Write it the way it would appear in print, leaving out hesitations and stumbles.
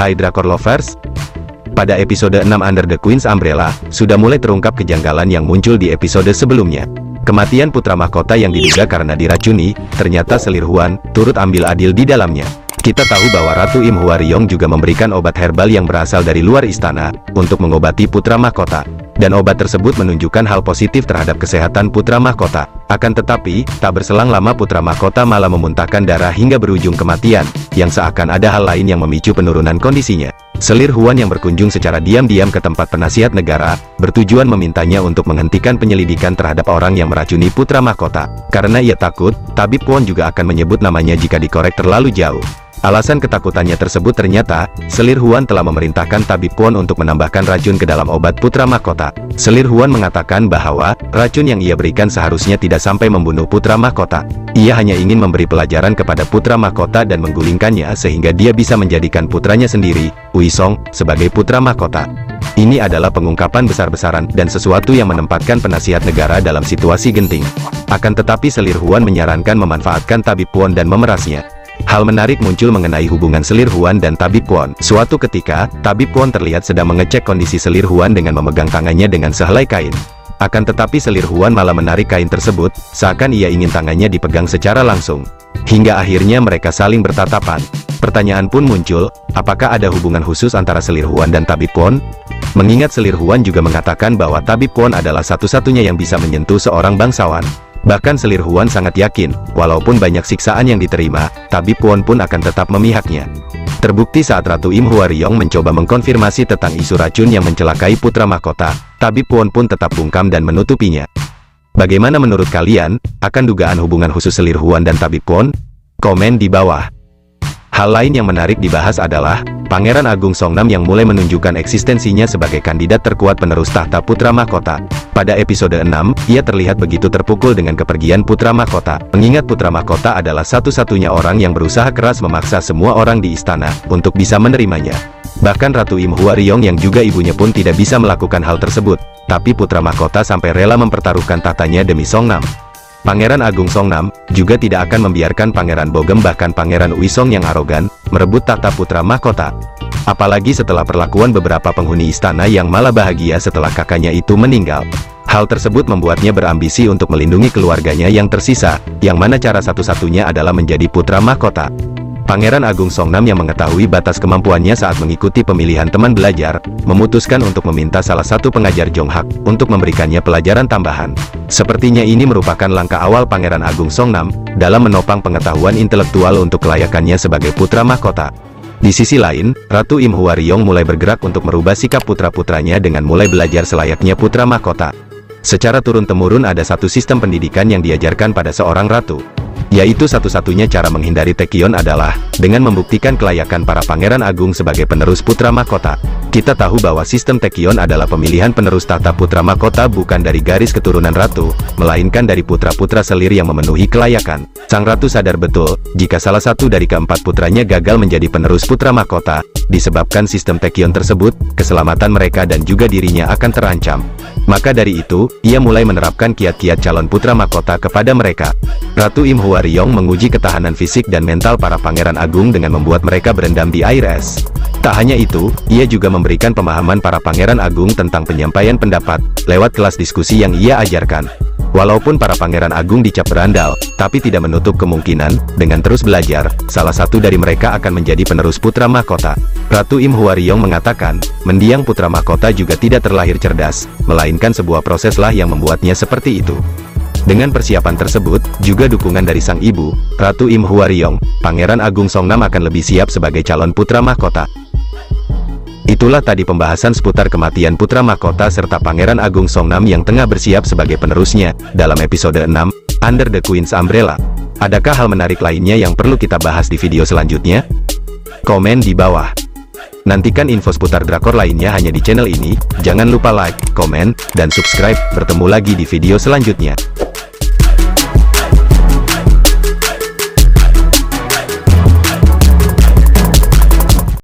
Hai Drakor Lovers, pada episode 6 Under the Queen's Umbrella, sudah mulai terungkap kejanggalan yang muncul di episode sebelumnya. Kematian putra mahkota yang diduga karena diracuni, ternyata Selir Huan turut ambil adil di dalamnya. Kita tahu bahwa Ratu Im Hwaryong juga memberikan obat herbal yang berasal dari luar istana, untuk mengobati putra mahkota. Dan obat tersebut menunjukkan hal positif terhadap kesehatan putra mahkota. Akan tetapi, tak berselang lama putra mahkota malah memuntahkan darah hingga berujung kematian, yang seakan ada hal lain yang memicu penurunan kondisinya. Selir Huan yang berkunjung secara diam-diam ke tempat penasihat negara, bertujuan memintanya untuk menghentikan penyelidikan terhadap orang yang meracuni putra mahkota. Karena ia takut, Tabib Kwon juga akan menyebut namanya jika dikorek terlalu jauh. Alasan ketakutannya tersebut ternyata, Selir Huan telah memerintahkan Tabib Kwon untuk menambahkan racun ke dalam obat putra mahkota. Selir Huan mengatakan bahwa, racun yang ia berikan seharusnya tidak sampai membunuh putra mahkota. Ia hanya ingin memberi pelajaran kepada putra mahkota dan menggulingkannya sehingga dia bisa menjadikan putranya sendiri, Uisong, sebagai putra mahkota. Ini adalah pengungkapan besar-besaran dan sesuatu yang menempatkan penasihat negara dalam situasi genting. Akan tetapi Selir Huan menyarankan memanfaatkan Tabib Kwon dan memerasnya. Hal menarik muncul mengenai hubungan Selir Huan dan Tabib Kwon. Suatu ketika, Tabib Kwon terlihat sedang mengecek kondisi Selir Huan dengan memegang tangannya dengan sehelai kain. Akan tetapi Selir Huan malah menarik kain tersebut, seakan ia ingin tangannya dipegang secara langsung. Hingga akhirnya mereka saling bertatapan. Pertanyaan pun muncul, apakah ada hubungan khusus antara Selir Huan dan Tabib Kwon? Mengingat Selir Huan juga mengatakan bahwa Tabib Kwon adalah satu-satunya yang bisa menyentuh seorang bangsawan. Bahkan Selir Huan sangat yakin, walaupun banyak siksaan yang diterima, Tabib Kwon pun akan tetap memihaknya. Terbukti saat Ratu Im Hwaryong mencoba mengkonfirmasi tentang isu racun yang mencelakai putra mahkota, Tabib Kwon pun tetap bungkam dan menutupinya. Bagaimana menurut kalian, akan dugaan hubungan khusus Selir Huan dan Tabib Kwon? Komen di bawah. Hal lain yang menarik dibahas adalah, Pangeran Agung Songnam yang mulai menunjukkan eksistensinya sebagai kandidat terkuat penerus tahta putra mahkota. Pada episode 6, ia terlihat begitu terpukul dengan kepergian putra mahkota. Mengingat putra mahkota adalah satu-satunya orang yang berusaha keras memaksa semua orang di istana, untuk bisa menerimanya. Bahkan Ratu Im Hwaryong yang juga ibunya pun tidak bisa melakukan hal tersebut. Tapi putra mahkota sampai rela mempertaruhkan tahtanya demi Songnam. Pangeran Agung Songnam juga tidak akan membiarkan Pangeran Bogem bahkan Pangeran Uisong yang arogan merebut tahta putra mahkota. Apalagi setelah perlakuan beberapa penghuni istana yang malah bahagia setelah kakaknya itu meninggal. Hal tersebut membuatnya berambisi untuk melindungi keluarganya yang tersisa, yang mana cara satu-satunya adalah menjadi putra mahkota. Pangeran Agung Songnam yang mengetahui batas kemampuannya saat mengikuti pemilihan teman belajar, memutuskan untuk meminta salah satu pengajar Jonghak untuk memberikannya pelajaran tambahan. Sepertinya ini merupakan langkah awal Pangeran Agung Songnam dalam menopang pengetahuan intelektual untuk kelayakannya sebagai putra mahkota. Di sisi lain, Ratu Im Hwaryong mulai bergerak untuk merubah sikap putra-putranya dengan mulai belajar selayaknya putra mahkota. Secara turun-temurun ada satu sistem pendidikan yang diajarkan pada seorang ratu. Yaitu satu-satunya cara menghindari Taekyon adalah dengan membuktikan kelayakan para pangeran agung sebagai penerus putra mahkota. Kita tahu bahwa sistem Taekyon adalah pemilihan penerus tahta putra mahkota bukan dari garis keturunan ratu, melainkan dari putra-putra selir yang memenuhi kelayakan. Sang ratu sadar betul, jika salah satu dari keempat putranya gagal menjadi penerus putra mahkota, disebabkan sistem Taekyon tersebut, keselamatan mereka dan juga dirinya akan terancam. Maka dari itu, ia mulai menerapkan kiat-kiat calon putra mahkota kepada mereka. Ratu Im Hwaryong menguji ketahanan fisik dan mental para pangeran agung dengan membuat mereka berendam di air es. Tak hanya itu, ia juga memberikan pemahaman para pangeran agung tentang penyampaian pendapat, lewat kelas diskusi yang ia ajarkan. Walaupun para pangeran agung dicap berandal, tapi tidak menutup kemungkinan, dengan terus belajar, salah satu dari mereka akan menjadi penerus putra mahkota. Ratu Im Hwaryong mengatakan, mendiang putra mahkota juga tidak terlahir cerdas, melainkan sebuah proseslah yang membuatnya seperti itu. Dengan persiapan tersebut, juga dukungan dari sang ibu, Ratu Im Hwaryong, Pangeran Agung Songnam akan lebih siap sebagai calon putra mahkota. Itulah tadi pembahasan seputar kematian putra mahkota serta Pangeran Agung Songnam yang tengah bersiap sebagai penerusnya, dalam episode 6, Under the Queen's Umbrella. Adakah hal menarik lainnya yang perlu kita bahas di video selanjutnya? Komen di bawah. Nantikan info seputar drakor lainnya hanya di channel ini, jangan lupa like, komen, dan subscribe, bertemu lagi di video selanjutnya.